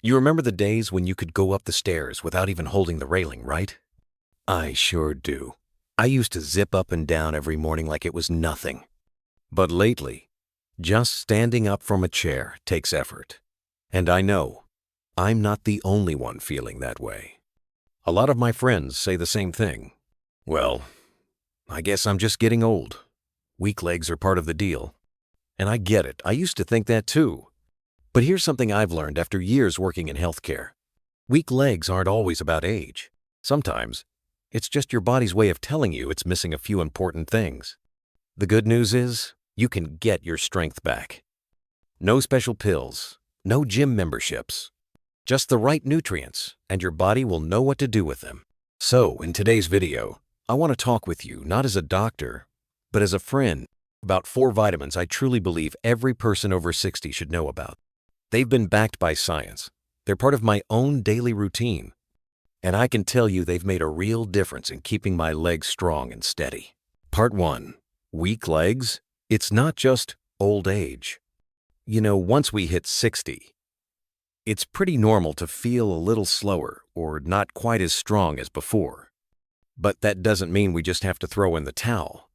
You remember the days when you could go up the stairs without even holding the railing, right? I sure do. I used to zip up and down every morning like it was nothing. But lately, just standing up from a chair takes effort. And I know I'm not the only one feeling that way. A lot of my friends say the same thing. Well, I guess I'm just getting old. Weak legs are part of the deal. And I get it. I used to think that too. But here's something I've learned after years working in healthcare. Weak legs aren't always about age. Sometimes, it's just your body's way of telling you it's missing a few important things. The good news is, you can get your strength back. No special pills, no gym memberships. Just the right nutrients, and your body will know what to do with them. So, in today's video, I want to talk with you not as a doctor, but as a friend about 4 vitamins I truly believe every person over 60 should know about. They've been backed by science. They're part of my own daily routine. And I can tell you they've made a real difference in keeping my legs strong and steady. Part 1. Weak legs? It's not just old age. You know, once we hit 60, it's pretty normal to feel a little slower or not quite as strong as before. But that doesn't mean we just have to throw in the towel.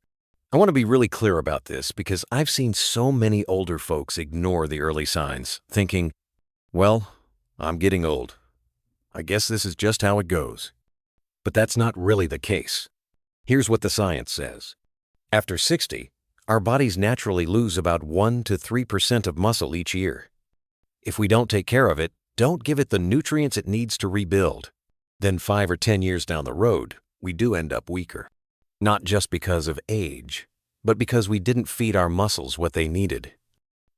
I want to be really clear about this because I've seen so many older folks ignore the early signs, thinking, well, I'm getting old. I guess this is just how it goes. But that's not really the case. Here's what the science says. After 60, our bodies naturally lose about 1 to 3% of muscle each year. If we don't take care of it, don't give it the nutrients it needs to rebuild, then 5 or 10 years down the road, we do end up weaker. Not just because of age, but because we didn't feed our muscles what they needed.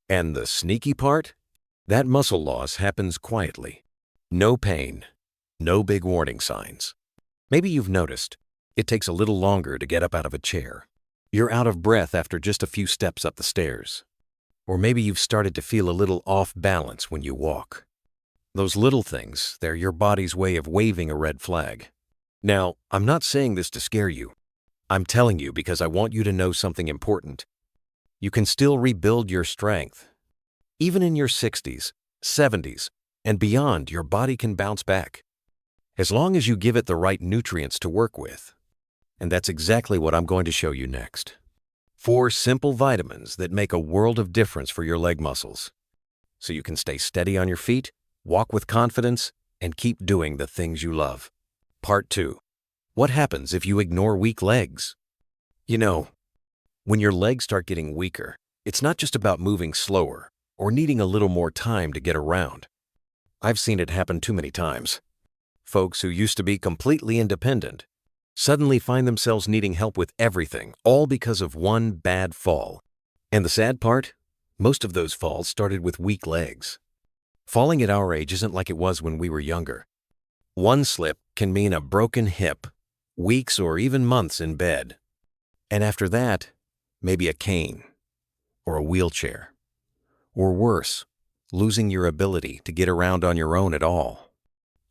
And the sneaky part? That muscle loss happens quietly. No pain, no big warning signs. Maybe you've noticed, it takes a little longer to get up out of a chair. You're out of breath after just a few steps up the stairs. Or maybe you've started to feel a little off balance when you walk. Those little things, they're your body's way of waving a red flag. Now, I'm not saying this to scare you. I'm telling you because I want you to know something important. You can still rebuild your strength. Even in your 60s, 70s, and beyond, your body can bounce back. As long as you give it the right nutrients to work with. And that's exactly what I'm going to show you next. 4 simple vitamins that make a world of difference for your leg muscles. So you can stay steady on your feet, walk with confidence, and keep doing the things you love. Part 2. What happens if you ignore weak legs? You know, when your legs start getting weaker, it's not just about moving slower or needing a little more time to get around. I've seen it happen too many times. Folks who used to be completely independent suddenly find themselves needing help with everything, all because of one bad fall. And the sad part? Most of those falls started with weak legs. Falling at our age isn't like it was when we were younger. One slip can mean a broken hip, weeks or even months in bed. And after that, maybe a cane or a wheelchair. Or worse, losing your ability to get around on your own at all.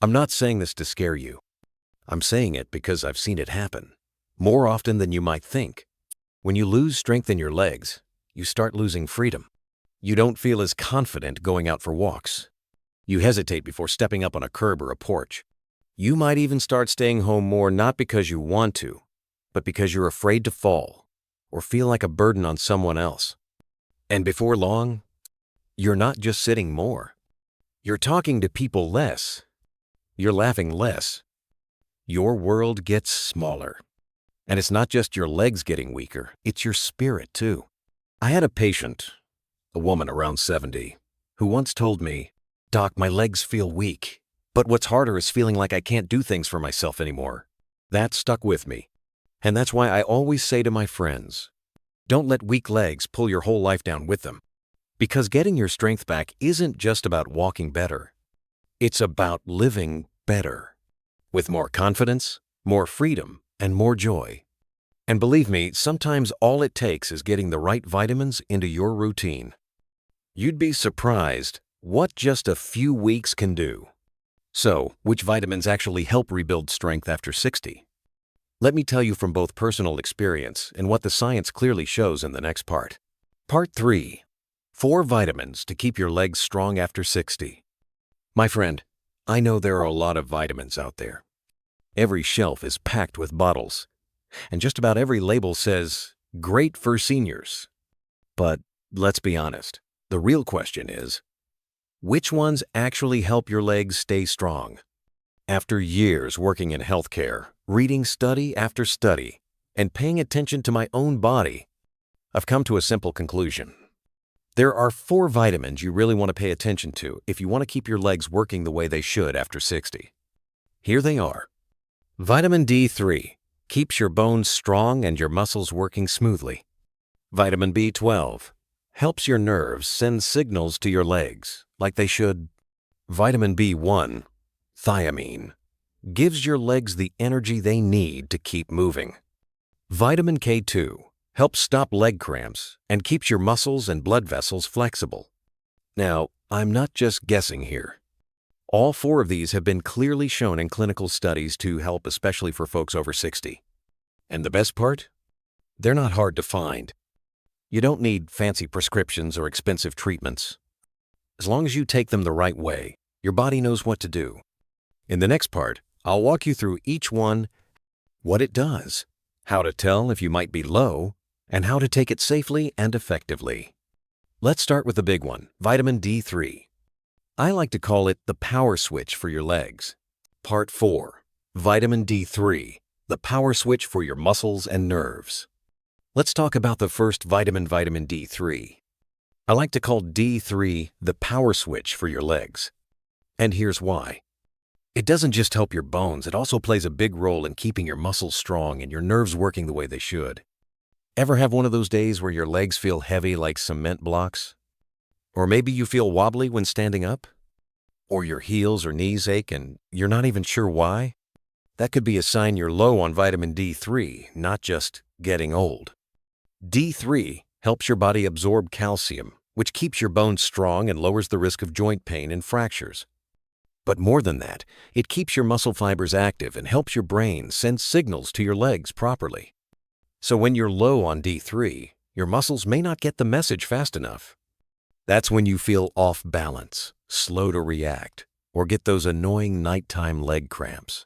I'm not saying this to scare you. I'm saying it because I've seen it happen, more often than you might think. When you lose strength in your legs, you start losing freedom. You don't feel as confident going out for walks. You hesitate before stepping up on a curb or a porch. You might even start staying home more not because you want to, but because you're afraid to fall or feel like a burden on someone else. And before long, you're not just sitting more. You're talking to people less. You're laughing less. Your world gets smaller. And it's not just your legs getting weaker, it's your spirit too. I had a patient, a woman around 70, who once told me, "Doc, my legs feel weak, but what's harder is feeling like I can't do things for myself anymore." That stuck with me. And that's why I always say to my friends, don't let weak legs pull your whole life down with them. Because getting your strength back isn't just about walking better. It's about living better. With more confidence, more freedom, and more joy. And believe me, sometimes all it takes is getting the right vitamins into your routine. You'd be surprised what just a few weeks can do. So, which vitamins actually help rebuild strength after 60? Let me tell you from both personal experience and what the science clearly shows in the next part. Part 3. 4 vitamins to keep your legs strong after 60. My friend, I know there are a lot of vitamins out there. Every shelf is packed with bottles, and just about every label says, "Great for seniors." But let's be honest, the real question is, which ones actually help your legs stay strong? After years working in healthcare, reading study after study, and paying attention to my own body, I've come to a simple conclusion. There are 4 vitamins you really want to pay attention to if you want to keep your legs working the way they should after 60. Here they are. Vitamin D3 keeps your bones strong and your muscles working smoothly. Vitamin B12 helps your nerves send signals to your legs like they should. Vitamin B1, thiamine, gives your legs the energy they need to keep moving. Vitamin K2 helps stop leg cramps and keeps your muscles and blood vessels flexible. Now, I'm not just guessing here. All 4 of these have been clearly shown in clinical studies to help, especially for folks over 60. And the best part? They're not hard to find. You don't need fancy prescriptions or expensive treatments. As long as you take them the right way, your body knows what to do. In the next part, I'll walk you through each one, what it does, how to tell if you might be low, and how to take it safely and effectively. Let's start with the big one, vitamin D3. I like to call it the power switch for your legs. Part 4, vitamin D3, the power switch for your muscles and nerves. Let's talk about the first vitamin D3. I like to call D3 the power switch for your legs. And here's why. It doesn't just help your bones, it also plays a big role in keeping your muscles strong and your nerves working the way they should. Ever have one of those days where your legs feel heavy like cement blocks? Or maybe you feel wobbly when standing up? Or your heels or knees ache and you're not even sure why? That could be a sign you're low on vitamin D3, not just getting old. D3 helps your body absorb calcium, which keeps your bones strong and lowers the risk of joint pain and fractures. But more than that, it keeps your muscle fibers active and helps your brain send signals to your legs properly. So when you're low on D3, your muscles may not get the message fast enough. That's when you feel off balance, slow to react, or get those annoying nighttime leg cramps.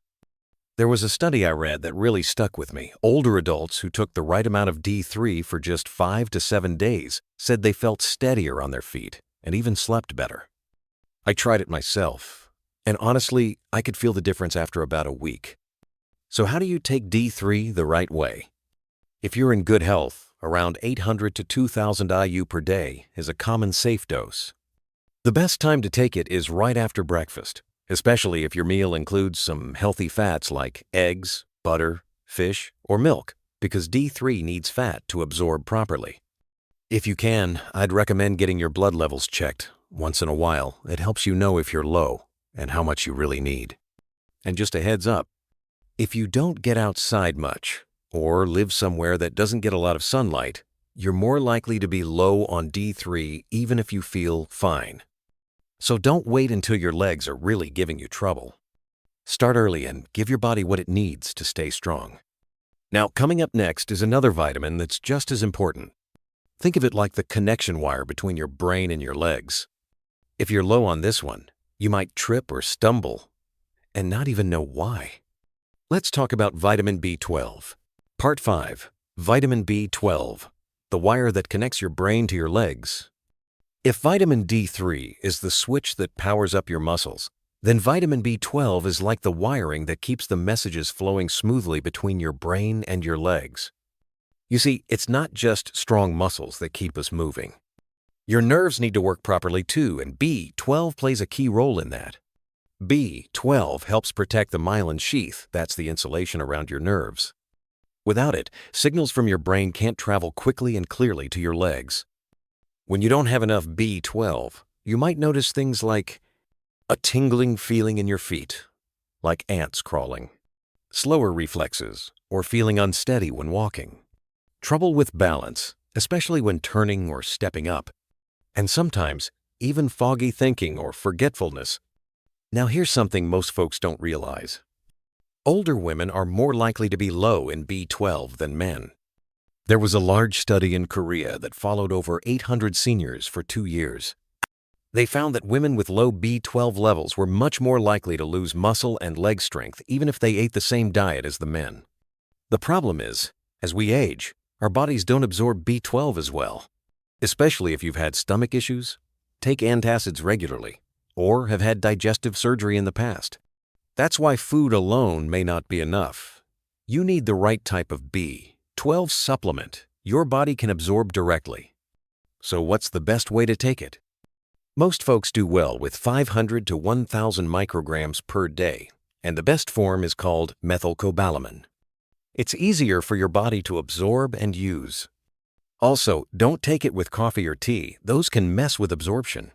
There was a study I read that really stuck with me. Older adults who took the right amount of D3 for just 5 to 7 days said they felt steadier on their feet and even slept better. I tried it myself, and honestly, I could feel the difference after about a week. So how do you take D3 the right way? If you're in good health, around 800 to 2,000 IU per day is a common safe dose. The best time to take it is right after breakfast, especially if your meal includes some healthy fats like eggs, butter, fish, or milk, because D3 needs fat to absorb properly. If you can, I'd recommend getting your blood levels checked once in a while. It helps you know if you're low and how much you really need. And just a heads up, if you don't get outside much, or live somewhere that doesn't get a lot of sunlight, you're more likely to be low on D3 even if you feel fine. So don't wait until your legs are really giving you trouble. Start early and give your body what it needs to stay strong. Now, coming up next is another vitamin that's just as important. Think of it like the connection wire between your brain and your legs. If you're low on this one, you might trip or stumble and not even know why. Let's talk about vitamin B12. Part 5, vitamin B12, the wire that connects your brain to your legs. If vitamin D3 is the switch that powers up your muscles, then vitamin B12 is like the wiring that keeps the messages flowing smoothly between your brain and your legs. You see, it's not just strong muscles that keep us moving. Your nerves need to work properly too, and B12 plays a key role in that. B12 helps protect the myelin sheath, that's the insulation around your nerves. Without it, signals from your brain can't travel quickly and clearly to your legs. When you don't have enough B12, you might notice things like a tingling feeling in your feet, like ants crawling, slower reflexes, or feeling unsteady when walking, trouble with balance, especially when turning or stepping up, and sometimes even foggy thinking or forgetfulness. Now here's something most folks don't realize. Older women are more likely to be low in B12 than men. There was a large study in Korea that followed over 800 seniors for 2 years. They found that women with low B12 levels were much more likely to lose muscle and leg strength even if they ate the same diet as the men. The problem is, as we age, our bodies don't absorb B12 as well, especially if you've had stomach issues, take antacids regularly, or have had digestive surgery in the past. That's why food alone may not be enough. You need the right type of B12 supplement your body can absorb directly. So what's the best way to take it? Most folks do well with 500 to 1,000 micrograms per day, and the best form is called methylcobalamin. It's easier for your body to absorb and use. Also, don't take it with coffee or tea. Those can mess with absorption.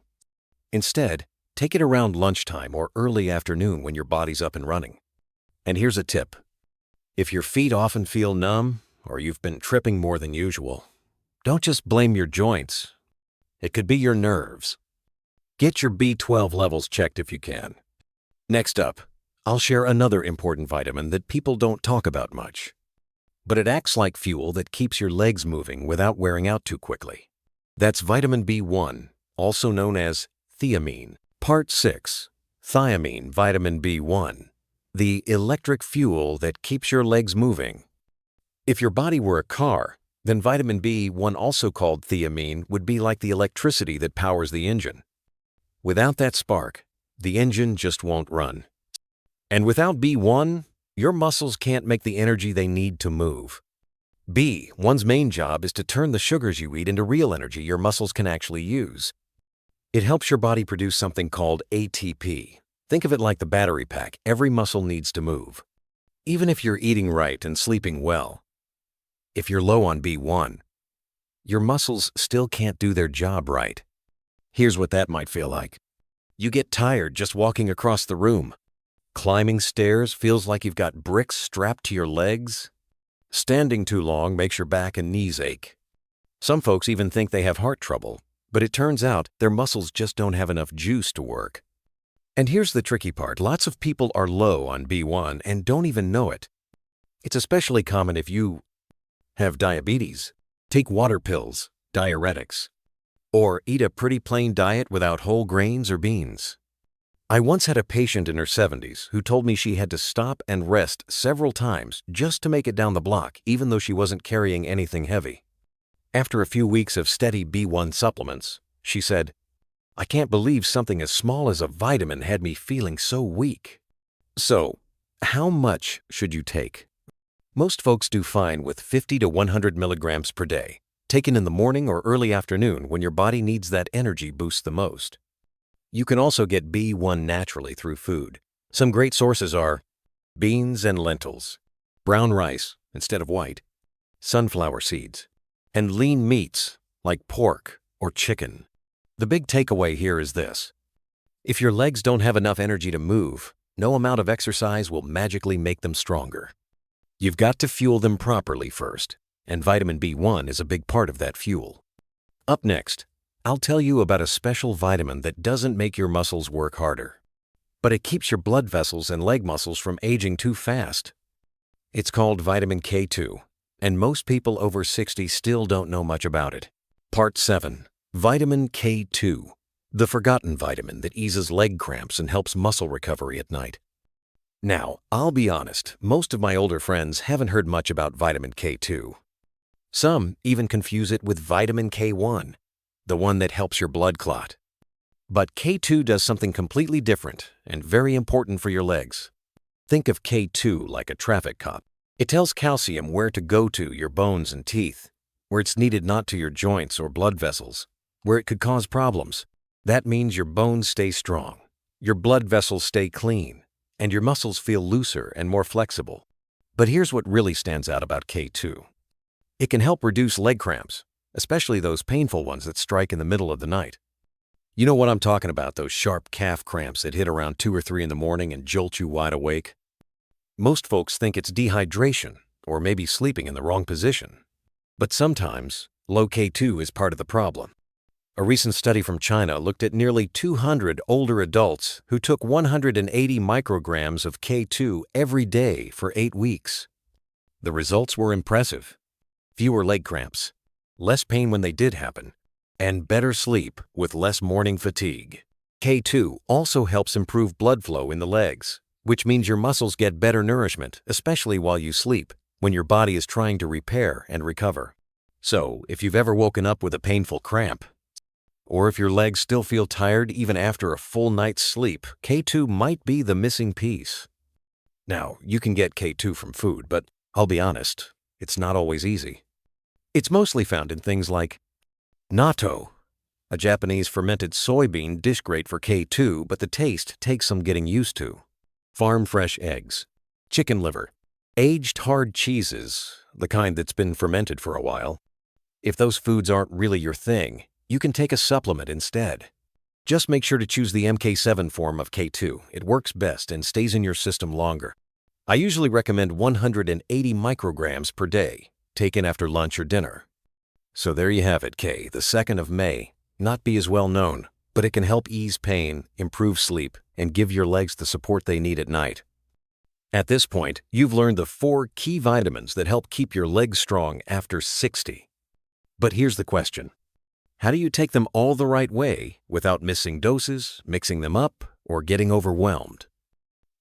Instead, take it around lunchtime or early afternoon when your body's up and running. And here's a tip. If your feet often feel numb or you've been tripping more than usual, don't just blame your joints. It could be your nerves. Get your B12 levels checked if you can. Next up, I'll share another important vitamin that people don't talk about much. But it acts like fuel that keeps your legs moving without wearing out too quickly. That's vitamin B1, also known as thiamine. Part 6. Thiamine, vitamin B1. The electric fuel that keeps your legs moving. If your body were a car, then vitamin B1, also called thiamine, would be like the electricity that powers the engine. Without that spark, the engine just won't run. And without B1, your muscles can't make the energy they need to move. B1's main job is to turn the sugars you eat into real energy your muscles can actually use. It helps your body produce something called ATP. Think of it like the battery pack every muscle needs to move. Even if you're eating right and sleeping well, if you're low on B1, your muscles still can't do their job right. Here's what that might feel like. You get tired just walking across the room. Climbing stairs feels like you've got bricks strapped to your legs. Standing too long makes your back and knees ache. Some folks even think they have heart trouble, but it turns out their muscles just don't have enough juice to work. And here's the tricky part. Lots of people are low on B1 and don't even know it. It's especially common if you have diabetes, take water pills, diuretics, or eat a pretty plain diet without whole grains or beans. I once had a patient in her 70s who told me she had to stop and rest several times just to make it down the block, even though she wasn't carrying anything heavy. After a few weeks of steady B1 supplements, she said, "I can't believe something as small as a vitamin had me feeling so weak." So, how much should you take? Most folks do fine with 50 to 100 milligrams per day, taken in the morning or early afternoon when your body needs that energy boost the most. You can also get B1 naturally through food. Some great sources are beans and lentils, brown rice instead of white, sunflower seeds, and lean meats like pork or chicken. The big takeaway here is this. If your legs don't have enough energy to move, no amount of exercise will magically make them stronger. You've got to fuel them properly first, and vitamin B1 is a big part of that fuel. Up next, I'll tell you about a special vitamin that doesn't make your muscles work harder, but it keeps your blood vessels and leg muscles from aging too fast. It's called vitamin K2, and most people over 60 still don't know much about it. Part 7. Vitamin K2, the forgotten vitamin that eases leg cramps and helps muscle recovery at night. Now, I'll be honest, most of my older friends haven't heard much about vitamin K2. Some even confuse it with vitamin K1, the one that helps your blood clot. But K2 does something completely different and very important for your legs. Think of K2 like a traffic cop. It tells calcium where to go to your bones and teeth, where it's needed, not to your joints or blood vessels, where it could cause problems. That means your bones stay strong, your blood vessels stay clean, and your muscles feel looser and more flexible. But here's what really stands out about K2. It can help reduce leg cramps, especially those painful ones that strike in the middle of the night. You know what I'm talking about, those sharp calf cramps that hit around 2 or 3 in the morning and jolt you wide awake. Most folks think it's dehydration or maybe sleeping in the wrong position. But sometimes, low K2 is part of the problem. A recent study from China looked at nearly 200 older adults who took 180 micrograms of K2 every day for 8 weeks. The results were impressive. Fewer leg cramps, less pain when they did happen, and better sleep with less morning fatigue. K2 also helps improve blood flow in the legs, which means your muscles get better nourishment, especially while you sleep, when your body is trying to repair and recover. So, if you've ever woken up with a painful cramp, or if your legs still feel tired even after a full night's sleep, K2 might be the missing piece. Now, you can get K2 from food, but I'll be honest, it's not always easy. It's mostly found in things like natto, a Japanese fermented soybean dish great for K2, but the taste takes some getting used to. Farm-fresh eggs, chicken liver, aged hard cheeses, the kind that's been fermented for a while. If those foods aren't really your thing, you can take a supplement instead. Just make sure to choose the MK7 form of K2. It works best and stays in your system longer. I usually recommend 180 micrograms per day, taken after lunch or dinner. So there you have it, K, the 2nd of May. Not be as well known, but it can help ease pain, improve sleep, and give your legs the support they need at night. At this point, you've learned the 4 key vitamins that help keep your legs strong after 60. But here's the question. How do you take them all the right way without missing doses, mixing them up, or getting overwhelmed?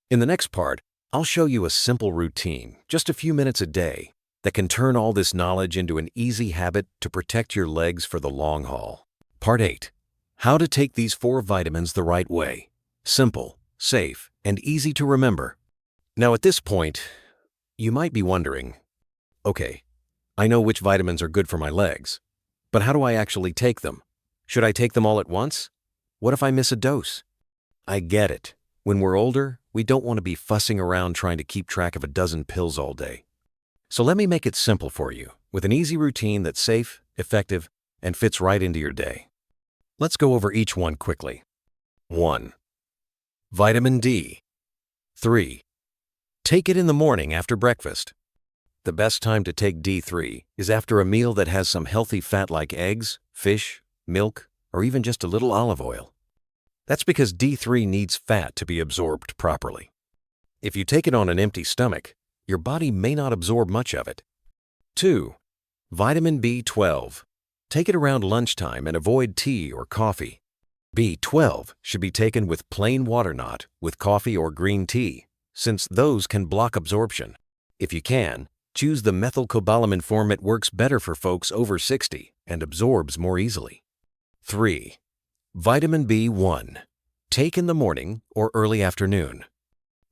In the next part, I'll show you a simple routine, just a few minutes a day, that can turn all this knowledge into an easy habit to protect your legs for the long haul. Part 8. How to take these 4 vitamins the right way. Simple, safe, and easy to remember. Now at this point, you might be wondering, okay, I know which vitamins are good for my legs, but how do I actually take them? Should I take them all at once? What if I miss a dose? I get it. When we're older, we don't want to be fussing around trying to keep track of a dozen pills all day. So let me make it simple for you, with an easy routine that's safe, effective, and fits right into your day. Let's go over each one quickly. 1. Vitamin D. 3. Take it in the morning after breakfast. The best time to take D3 is after a meal that has some healthy fat like eggs, fish, milk, or even just a little olive oil. That's because D3 needs fat to be absorbed properly. If you take it on an empty stomach, your body may not absorb much of it. 2. Vitamin B12. Take it around lunchtime and avoid tea or coffee. B12 should be taken with plain water, not with coffee or green tea, since those can block absorption. If you can, choose the methylcobalamin form. It works better for folks over 60 and absorbs more easily. 3. Vitamin B1. Take in the morning or early afternoon.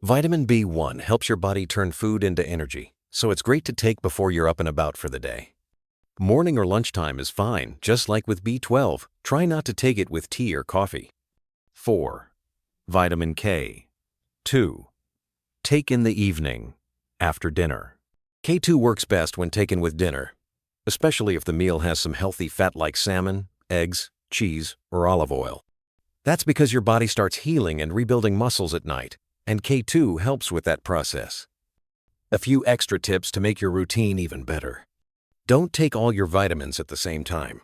Vitamin B1 helps your body turn food into energy, so it's great to take before you're up and about for the day. Morning or lunchtime is fine, just like with B12. Try not to take it with tea or coffee. 4. Vitamin K. 2. Take in the evening, after dinner. K2 works best when taken with dinner, especially if the meal has some healthy fat like salmon, eggs, cheese, or olive oil. That's because your body starts healing and rebuilding muscles at night, and K2 helps with that process. A few extra tips to make your routine even better. Don't take all your vitamins at the same time.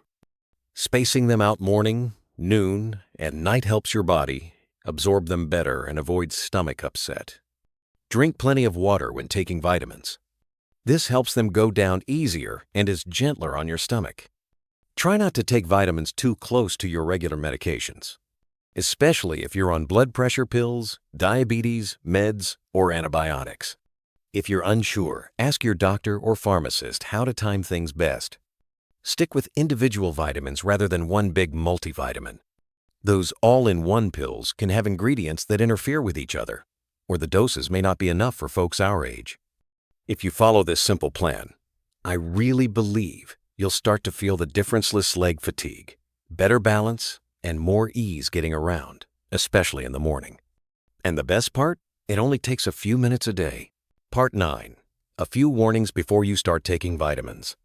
Spacing them out morning, noon, and night helps your body absorb them better and avoid stomach upset. Drink plenty of water when taking vitamins. This helps them go down easier and is gentler on your stomach. Try not to take vitamins too close to your regular medications, especially if you're on blood pressure pills, diabetes, meds, or antibiotics. If you're unsure, ask your doctor or pharmacist how to time things best. Stick with individual vitamins rather than one big multivitamin. Those all-in-one pills can have ingredients that interfere with each other, or the doses may not be enough for folks our age. If you follow this simple plan, I really believe you'll start to feel the differenceless leg fatigue, better balance, and more ease getting around, especially in the morning. And the best part? It only takes a few minutes a day. Part 9. A few warnings before you start taking vitamins.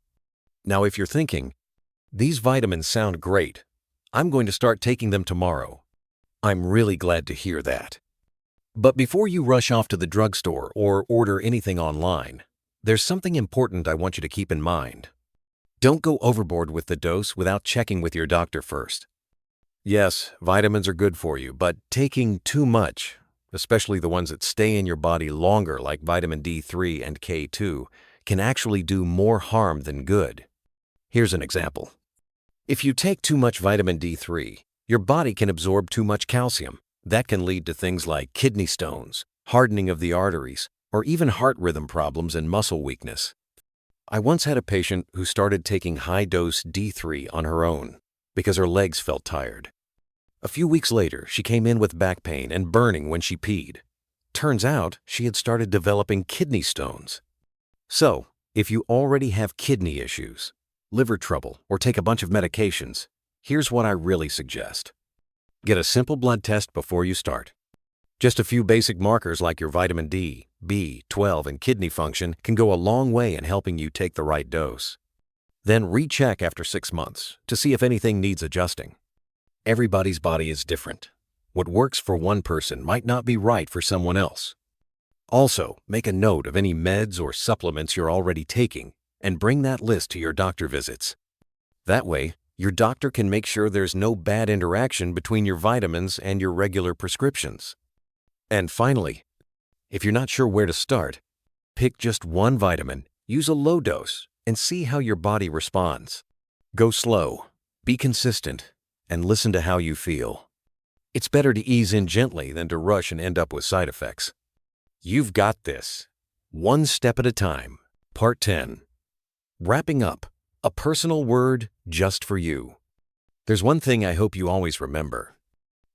Now, if you're thinking, these vitamins sound great, I'm going to start taking them tomorrow, I'm really glad to hear that. But before you rush off to the drugstore or order anything online, there's something important I want you to keep in mind. Don't go overboard with the dose without checking with your doctor first. Yes, vitamins are good for you, but taking too much, especially the ones that stay in your body longer like vitamin D3 and K2, can actually do more harm than good. Here's an example. If you take too much vitamin D3, your body can absorb too much calcium. That can lead to things like kidney stones, hardening of the arteries, or even heart rhythm problems and muscle weakness. I once had a patient who started taking high-dose D3 on her own because her legs felt tired. A few weeks later, she came in with back pain and burning when she peed. Turns out she had started developing kidney stones. So, if you already have kidney issues, liver trouble, or take a bunch of medications, here's what I really suggest. Get a simple blood test before you start. Just a few basic markers like your vitamin D, B12, and kidney function can go a long way in helping you take the right dose. Then recheck after 6 months to see if anything needs adjusting. Everybody's body is different. What works for one person might not be right for someone else. Also, make a note of any meds or supplements you're already taking and bring that list to your doctor visits. That way, your doctor can make sure there's no bad interaction between your vitamins and your regular prescriptions. And finally, if you're not sure where to start, pick just one vitamin, use a low dose, and see how your body responds. Go slow, be consistent, and listen to how you feel. It's better to ease in gently than to rush and end up with side effects. You've got this. One step at a time. Part 10. Wrapping up. A personal word just for you. There's one thing I hope you always remember.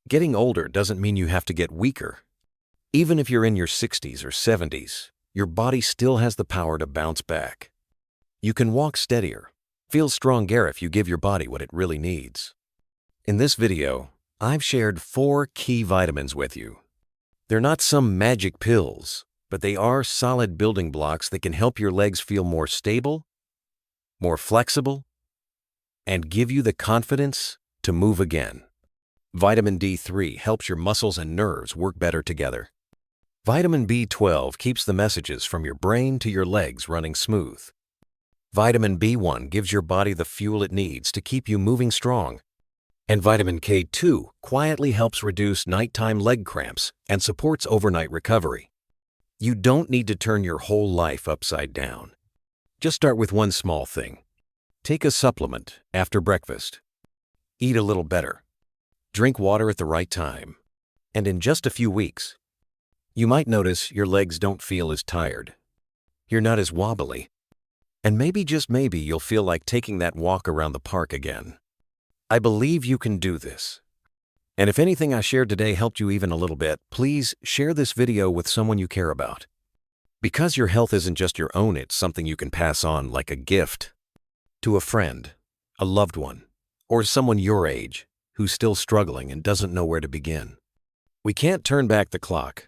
Getting older doesn't mean you have to get weaker. Even if you're in your 60s or 70s, your body still has the power to bounce back. You can walk steadier, feel stronger if you give your body what it really needs. In this video, I've shared 4 key vitamins with you. They're not some magic pills, but they are solid building blocks that can help your legs feel more stable, more flexible, and give you the confidence to move again. Vitamin D3 helps your muscles and nerves work better together. Vitamin B12 keeps the messages from your brain to your legs running smooth. Vitamin B1 gives your body the fuel it needs to keep you moving strong. And vitamin K2 quietly helps reduce nighttime leg cramps and supports overnight recovery. You don't need to turn your whole life upside down. Just start with one small thing. Take a supplement after breakfast. Eat a little better. Drink water at the right time. And in just a few weeks, you might notice your legs don't feel as tired. You're not as wobbly. And maybe, just maybe, you'll feel like taking that walk around the park again. I believe you can do this. And if anything I shared today helped you even a little bit, please share this video with someone you care about. Because your health isn't just your own, it's something you can pass on like a gift to a friend, a loved one, or someone your age who's still struggling and doesn't know where to begin. We can't turn back the clock,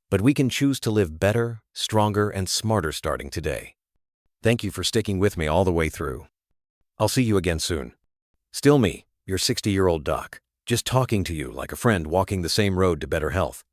but we can choose to live better, stronger, and smarter starting today. Thank you for sticking with me all the way through. I'll see you again soon. Still me, your 60-year-old doc, just talking to you like a friend walking the same road to better health.